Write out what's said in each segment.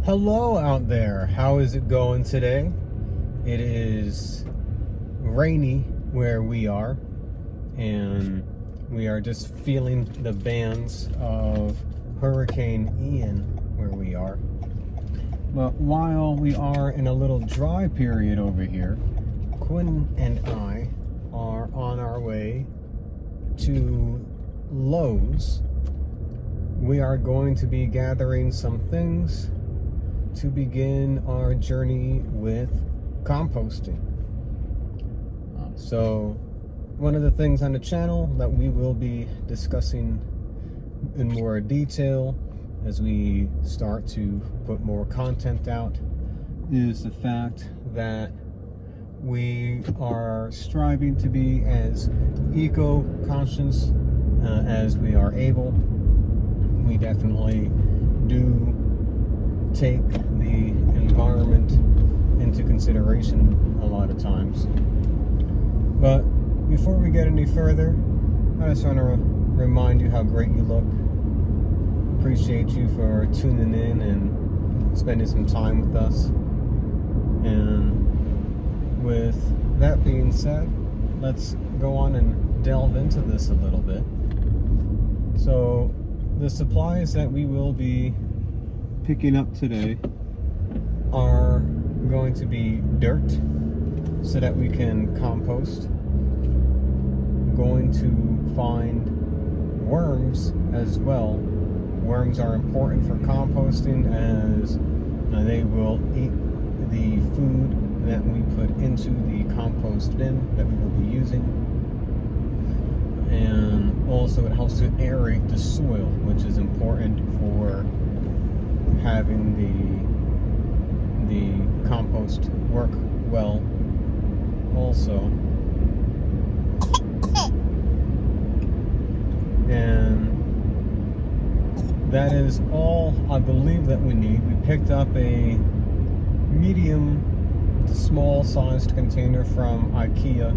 Hello out there. How is it going today? It is rainy where we are, and we are just feeling the bands of Hurricane Ian where we are. But while we are in a little dry period over here, Quinn and I are on our way to Lowe's. We are going to be gathering some things to begin our journey with composting. So one of the things on the channel that we will be discussing in more detail as we start to put more content out is the fact that we are striving to be as eco-conscious as we are able. We definitely do take the environment into consideration a lot of times. But before we get any further, I just want to remind you how great you look. Appreciate you for tuning in and spending some time with us. And with that being said, let's go on and delve into this a little bit. So the supplies that we will be picking up today are going to be dirt so that we can compost. Going to find worms as well. Worms are important for composting as they will eat the food that we put into the compost bin that we will be using. And also it helps to aerate the soil, which is important for having the compost work well also. And that is all I believe that we need. We picked up a medium to small sized container from IKEA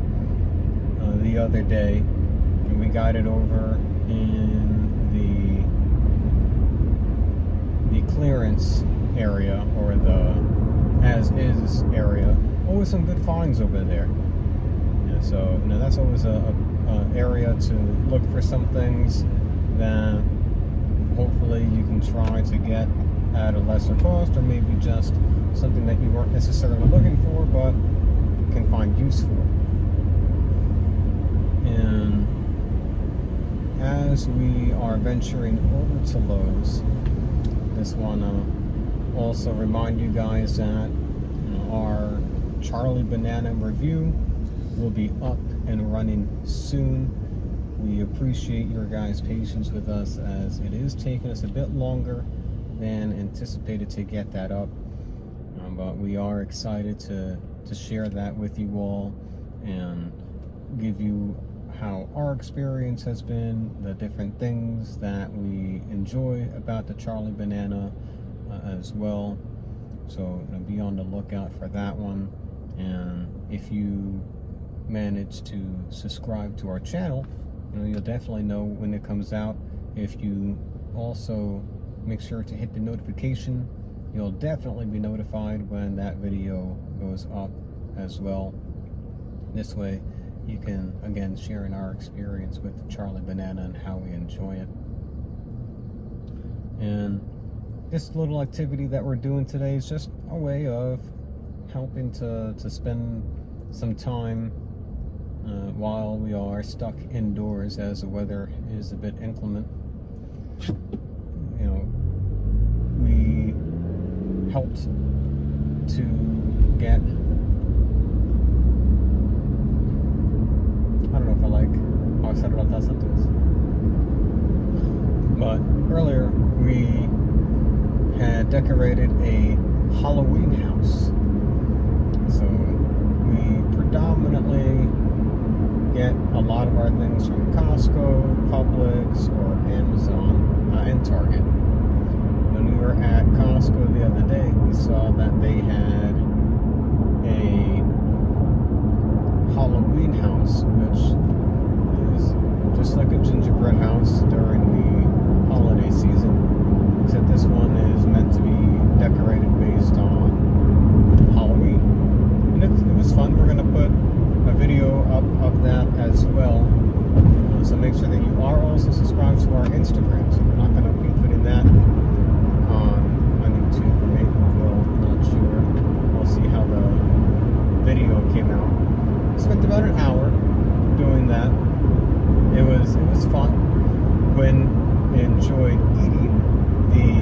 the other day, and we got it over in the clearance area, or the as is area. Always some good finds over there. Yeah, so that's always a area to look for some things that hopefully you can try to get at a lesser cost, or maybe just something that you weren't necessarily looking for but can find use for. And as we are venturing over to Lowe's, just want to also remind you guys that our Charlie Banana review will be up and running soon. We appreciate your guys' patience with us, as it is taking us a bit longer than anticipated to get that up. But we are excited to share that with you all and give you how our experience has been, the different things that we enjoy about the Charlie Banana as well. So be on the lookout for that one. And if you manage to subscribe to our channel, you'll definitely know when it comes out. If you also make sure to hit the notification, you'll definitely be notified when that video goes up as well. This way you can again share in our experience with the Charlie Banana and how we enjoy it. And this little activity that we're doing today is just a way of helping to spend some time while we are stuck indoors, as the weather is a bit inclement. We helped to get, I don't know if I like how I started off that sentence, but earlier we had decorated a Halloween house. So we predominantly get a lot of our things from Costco, Publix, or Amazon, and Target. When we were at Costco the other day, we saw that they had a Halloween house, which is just like a gingerbread house during the holiday season, except this one is meant to be decorated make sure that you are also subscribed to our Instagram. So we're not going to be putting that on YouTube, or maybe we will. I'm not sure. We'll see how the video came out. Spent about an hour doing that. It was fun. Gwen enjoyed eating the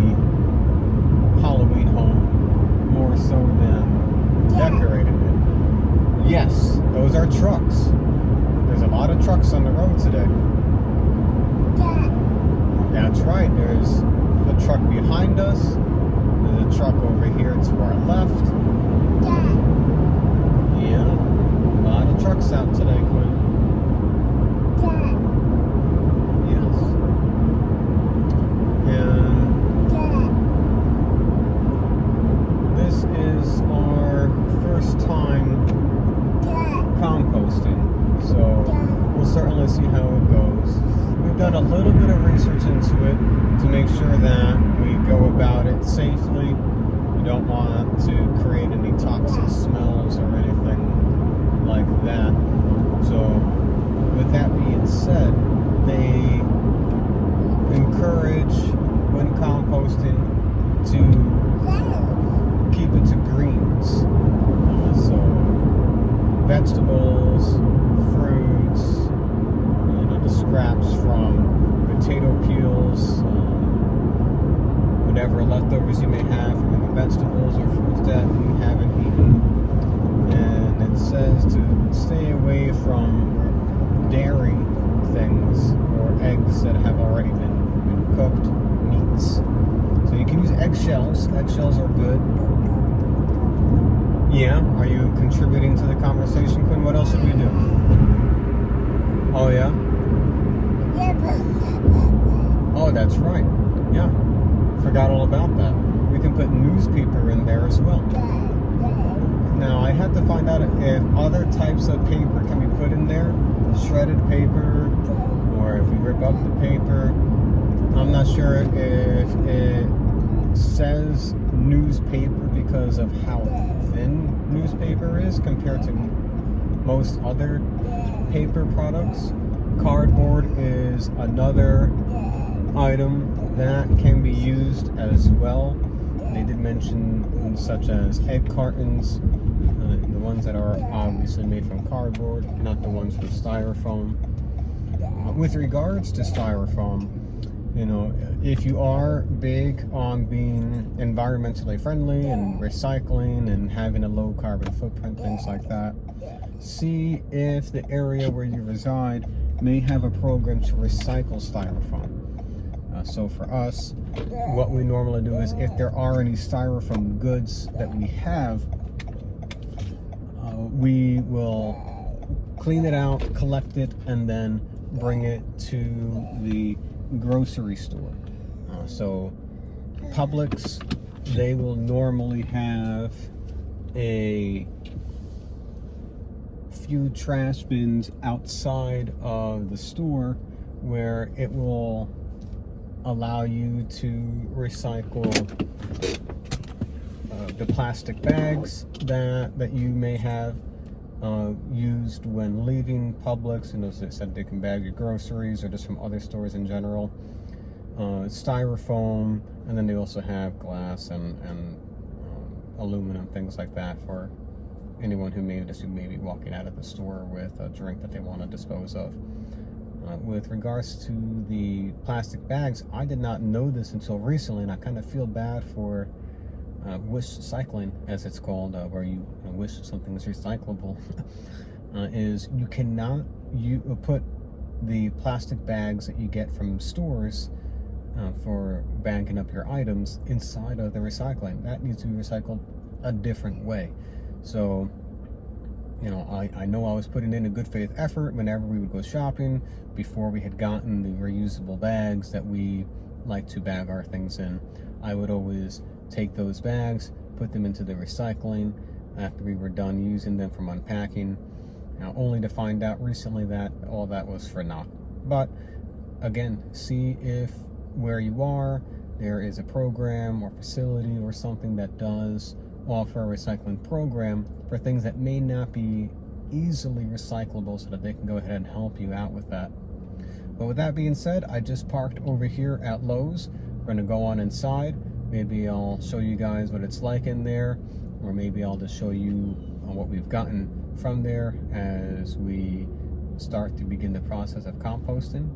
Halloween home more so than decorating it. Yes, those are trucks. There's a lot of trucks on the road today. That's right. There's a truck behind us. There's a truck over here to our left. Yeah, a lot of trucks out today, Quinn. Yes. And this is our first time composting, so we'll certainly see how it goes. We've done a little bit of research into it to make sure that we go about it safely. We don't want to create any toxic smells or anything like that. So with that being said, they encourage, when composting, to keep it to greens. So vegetables, fruits, the scraps from potato peels, whatever leftovers you may have from any vegetables or fruits that you haven't eaten. And it says to stay away from dairy things or eggs that have already been cooked, meats. So you can use eggshells. Eggshells are good. Yeah, are you contributing to the conversation, Quinn? What else should we do? Oh, yeah? Oh, that's right. Yeah, forgot all about that. We can put newspaper in there as well. Now, I had to find out if other types of paper can be put in there. Shredded paper, or if we rip up the paper. I'm not sure if it says newspaper because of how thin newspaper is compared to most other paper products. Cardboard is another item that can be used as well. They did mention such as egg cartons, the ones that are obviously made from cardboard, not the ones from styrofoam. With regards to styrofoam, if you are big on being environmentally friendly and recycling and having a low carbon footprint, things like that, see if the area where you reside may have a program to recycle styrofoam. So for us, what we normally do is, if there are any styrofoam goods that we have, we will clean it out, collect it, and then bring it to the grocery store. So Publix, they will normally have a few trash bins outside of the store where it will allow you to recycle the plastic bags that you may have used when leaving Publix. As I said, they can bag your groceries or just from other stores in general. Styrofoam, and then they also have glass and aluminum, things like that, for anyone who may be walking out of the store with a drink that they want to dispose of. With regards to the plastic bags, I did not know this until recently, and I kind of feel bad for wish cycling, as it's called, where you wish something is recyclable. Is you cannot put the plastic bags that you get from stores for bagging up your items inside of the recycling. That needs to be recycled a different way. So, I know I was putting in a good faith effort whenever we would go shopping, before we had gotten the reusable bags that we like to bag our things in. I would always take those bags, put them into the recycling after we were done using them from unpacking, only to find out recently that all that was for naught. But again, see if where you are there is a program or facility or something that does offer a recycling program for things that may not be easily recyclable, so that they can go ahead and help you out with that. But with that being said, I just parked over here at Lowe's. We're gonna go on inside. Maybe I'll show you guys what it's like in there, or maybe I'll just show you what we've gotten from there as we start to begin the process of composting.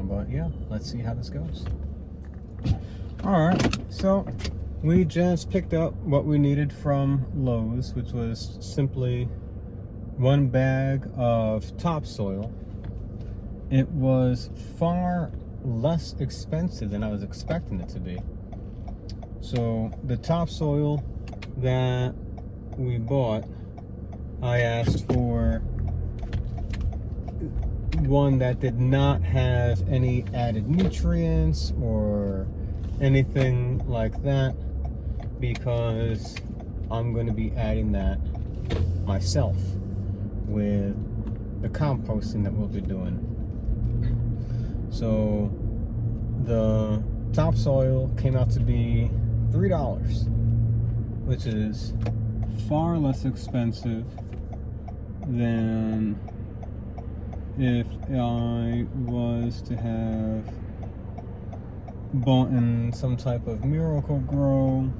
But yeah, let's see how this goes. All right, so we just picked up what we needed from Lowe's, which was simply 1 bag of topsoil. It was far less expensive than I was expecting it to be. So the topsoil that we bought, I asked for one that did not have any added nutrients or anything like that, because I'm going to be adding that myself with the composting that we'll be doing. So the topsoil came out to be $3, which is far less expensive than if I was to have bought in some type of Miracle Grow,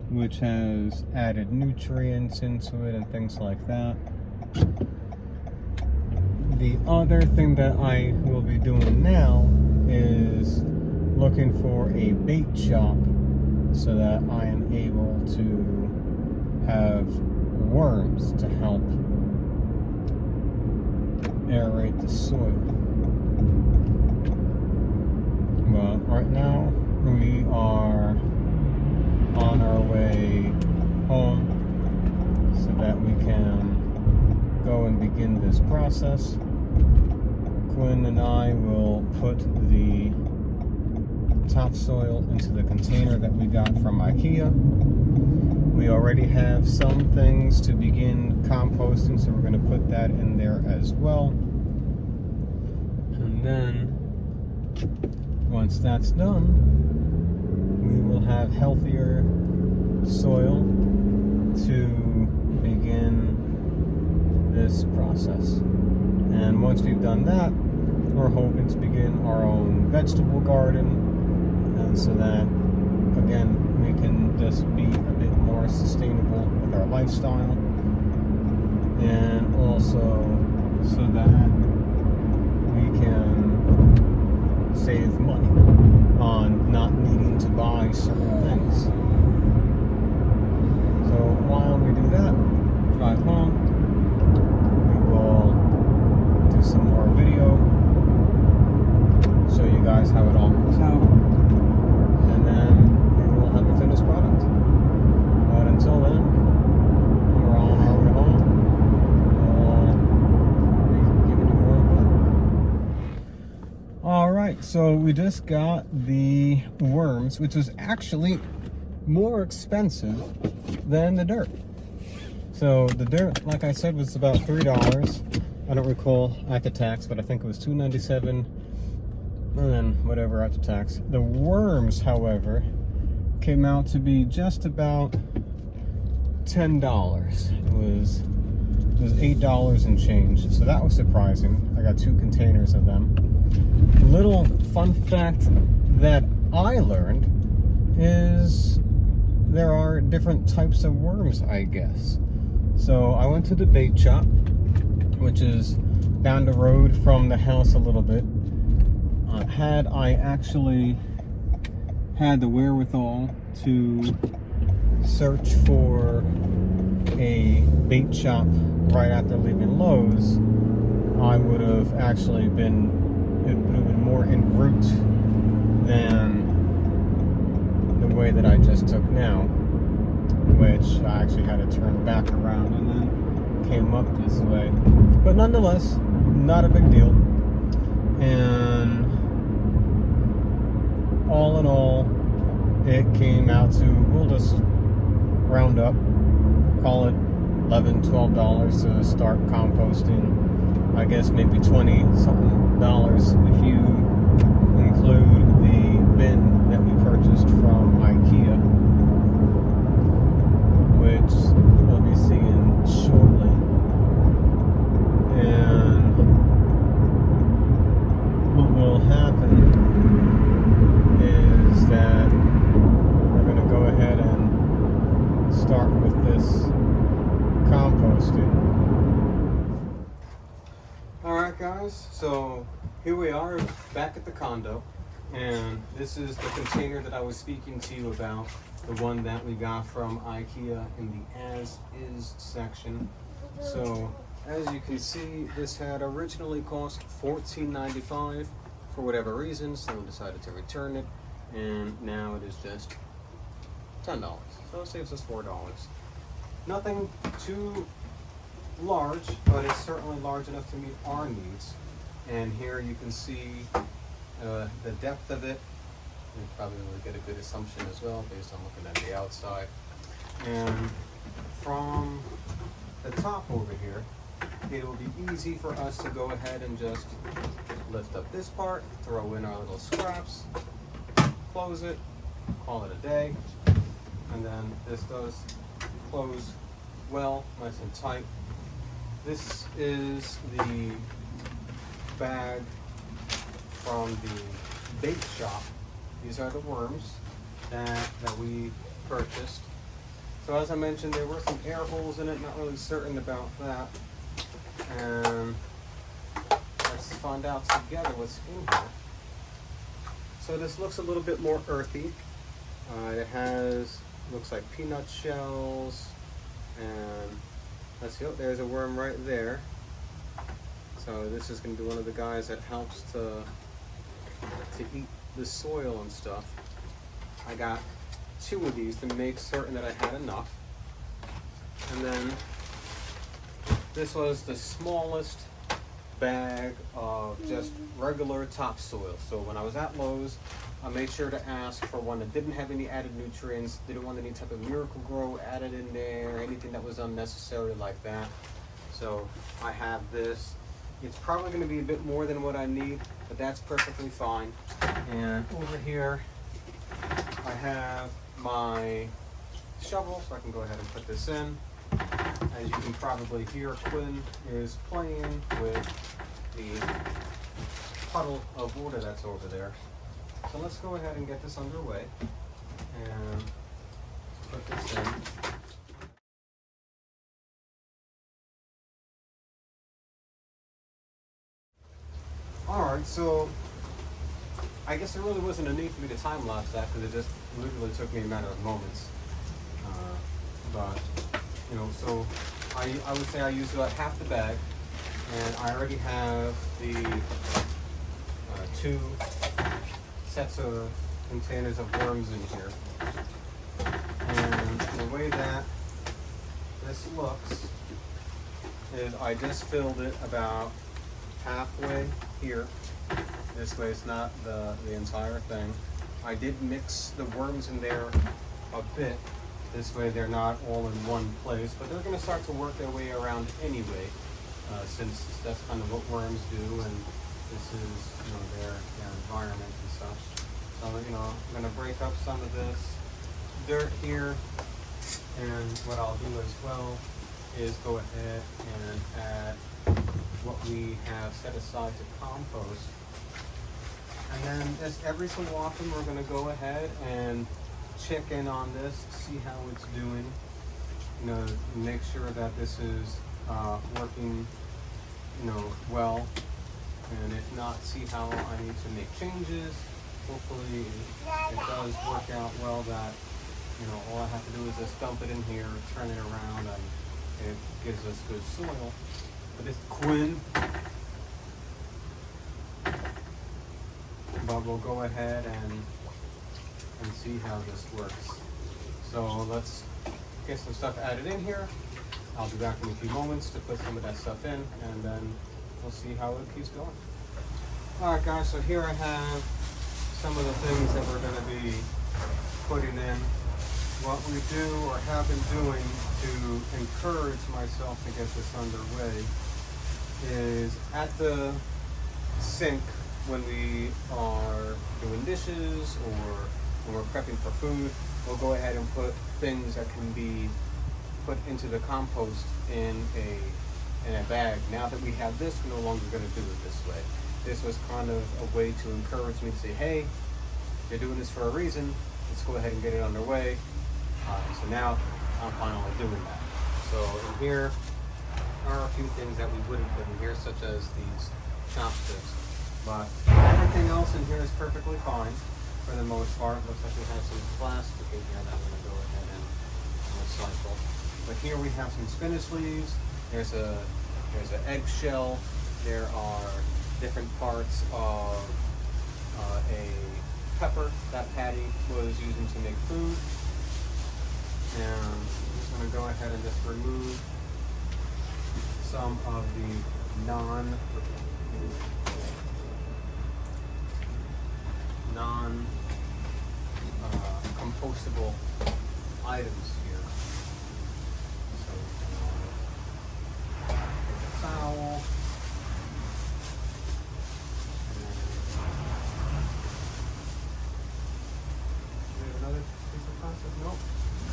which has added nutrients into it and things like that. The other thing that I will be doing now is looking for a bait shop so that I am able to have worms to help aerate the soil. But right now we are on our way home so that we can go and begin this process. Quinn and I will put the topsoil into the container that we got from IKEA. We already have some things to begin composting, so we're going to put that in there as well. And then once that's done, we will have healthier soil to begin this process. And once we've done that, we're hoping to begin our own vegetable garden, and so that again we can just be a bit more sustainable with our lifestyle, and also so that we can save money on not needing to buy certain things. So while we do that, drive home, we will do some more video, show you guys how it all works out, and then we will have a finished product. But until then, we're on our way home. We'll be giving you more of that. Alright, so we just got the worms, which was actually more expensive than the dirt. So the dirt, like I said, was about $3. I don't recall after tax, but I think it was $2.97, and then whatever after tax. The worms, however, came out to be just about $10. It was $8 and change, so that was surprising. I got 2 containers of them. Little fun fact that I learned is there are different types of worms, I guess. So I went to the bait shop, which is down the road from the house a little bit. Had I actually had the wherewithal to search for a bait shop right after leaving Lowe's, I would have actually been, it would have been more en route than the way that I just took now, which I actually had to turn back around and then came up this way. But nonetheless, not a big deal. And all in all, it came out to, we'll just round up, call it $11, $12 to start composting. I guess maybe $20-something if you include the bin that we purchased from IKEA, which we'll be seeing shortly. And guys, so here we are back at the condo, and this is the container that I was speaking to you about, the one that we got from IKEA in the as is section. So as you can see, this had originally cost $14.95. For whatever reason, someone decided to return it, and now it is just $10. So it saves us $4. Nothing too large, but it's certainly large enough to meet our needs. And here you can see the depth of it. You probably will get a good assumption as well based on looking at the outside. And from the top over here, it will be easy for us to go ahead and just lift up this part, throw in our little scraps, close it, call it a day. And then this does close well, nice and tight. This is the bag from the bait shop. These are the worms that we purchased. So as I mentioned, there were some air holes in it, not really certain about that. And let's find out together what's in here. So this looks a little bit more earthy. It has, looks like peanut shells, and let's see, oh, there's a worm right there. So this is going to be one of the guys that helps to eat the soil and stuff. I got 2 of these to make certain that I had enough. And then this was the smallest bag of just regular topsoil. So when I was at Lowe's, I made sure to ask for one that didn't have any added nutrients, didn't want any type of Miracle Grow added in there, anything that was unnecessary like that. So I have this. It's probably going to be a bit more than what I need, but that's perfectly fine. And over here, I have my shovel, so I can go ahead and put this in. As you can probably hear, Quinn is playing with the puddle of water that's over there. So let's go ahead and get this underway and put this in. Alright, so I guess there really wasn't a need for me to time lapse that because it just literally took me a matter of moments. But you know, so I would say I used about half the bag, and I already have the 2 sets of containers of worms in here. And the way that this looks is I just filled it about halfway here. This way it's not the entire thing. I did mix the worms in there a bit. This way they're not all in one place, but they're going to start to work their way around anyway, since that's kind of what worms do, and this is, you know, their environment and such. So, you know, I'm going to break up some of this dirt here, and what I'll do as well is go ahead and add what we have set aside to compost. And then just every so often we're going to go ahead and check in on this, see how it's doing, you know, make sure that this is working, you know, well, and if not, see how I need to make changes. Hopefully it does work out well that, you know, all I have to do is just dump it in here, turn it around, and it gives us good soil. But it's Quinn. But we'll go ahead and see how this works. So let's get some stuff added in here. I'll be back in a few moments to put some of that stuff in, and then we'll see how it keeps going. Alright guys, so here I have some of the things that we're going to be putting in. What we do or have been doing to encourage myself to get this underway is at the sink when we are doing dishes or when we're prepping for food, we'll go ahead and put things that can be put into the compost in a bag. Now that we have this, we're no longer going to do it this way. This was kind of a way to encourage me to say, hey, you're doing this for a reason, let's go ahead and get it underway. So now I'm finally doing that. So in here are a few things that we wouldn't put in here, such as these chopsticks. But everything else in here is perfectly fine for the most part. Looks like we have some plastic in here that I'm going to go ahead and recycle. But here we have some spinach leaves. There's an eggshell. There are different parts of a pepper that Patty was using to make food. And I'm just going to go ahead and just remove some of the compostable items here. So take a towel. Do we have another piece of plastic? Nope.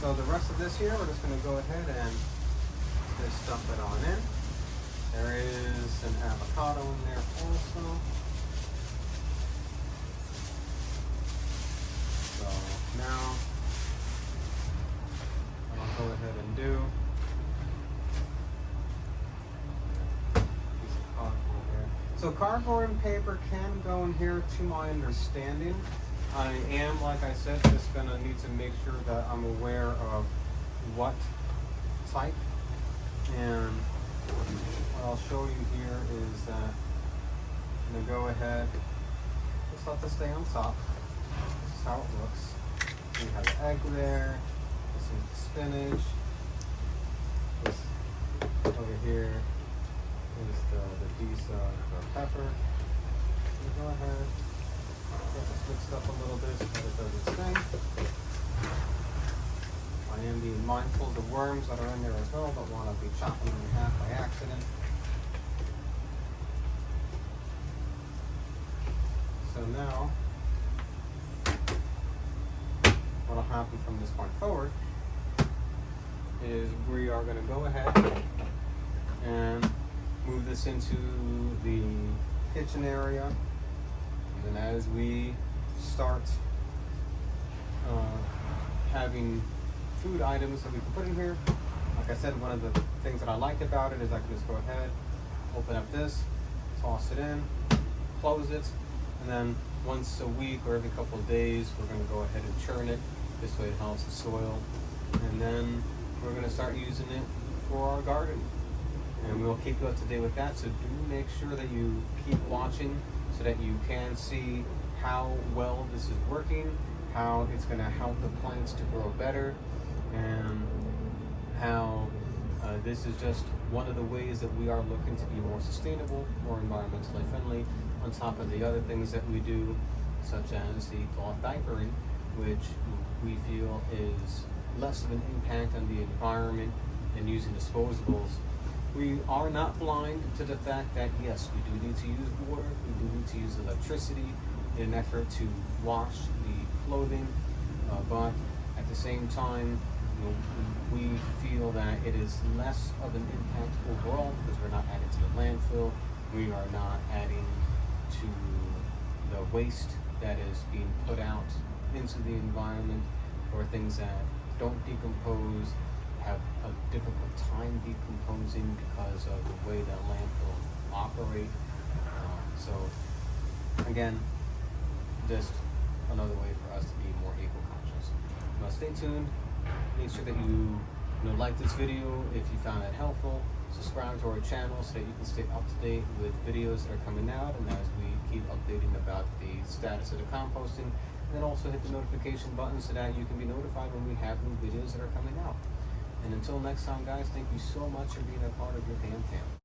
So the rest of this here, we're just going to go ahead and just stuff it on in. There is an avocado in there also. So now, what I'll go ahead and do, piece of cardboard here. So cardboard and paper can go in here to my understanding. I am, like I said, just gonna need to make sure that I'm aware of what type. And what I'll show you here is that I'm gonna go ahead, just let this stay on top. This is how it looks. We have the egg there, some spinach. This over here is the piece of the pepper. So go ahead, get this mixed up a little bit so that it does its thing. I am being mindful of the worms that are in there as well. Don't want to be chopping them in half by accident. So now, what will happen from this point forward is we are going to go ahead and move this into the kitchen area. And then as we start having food items that we can put in here, like I said, one of the things that I like about it is I can just go ahead, open up this, toss it in, close it, and then once a week or every couple of days, we're going to go ahead and churn it. This way it helps the soil. And then we're going to start using it for our garden. And we'll keep you up to date with that. So do make sure that you keep watching so that you can see how well this is working, how it's going to help the plants to grow better, and how this is just one of the ways that we are looking to be more sustainable, more environmentally friendly, on top of the other things that we do, such as the cloth diapering, which we feel is less of an impact on the environment than using disposables. We are not blind to the fact that yes, we do need to use water, we do need to use electricity in an effort to wash the clothing, but at the same time, we feel that it is less of an impact overall because we're not adding to the landfill, we are not adding to the waste that is being put out into the environment, or things that don't decompose, have a difficult time decomposing because of the way that landfills operate. So again, just another way for us to be more eco-conscious. Now stay tuned. Make sure that you like this video if you found it helpful. Subscribe to our channel so that you can stay up to date with videos that are coming out, and as we keep updating about the status of the composting. And then also hit the notification button so that you can be notified when we have new videos that are coming out. And until next time, guys, thank you so much for being a part of your Damn Fam.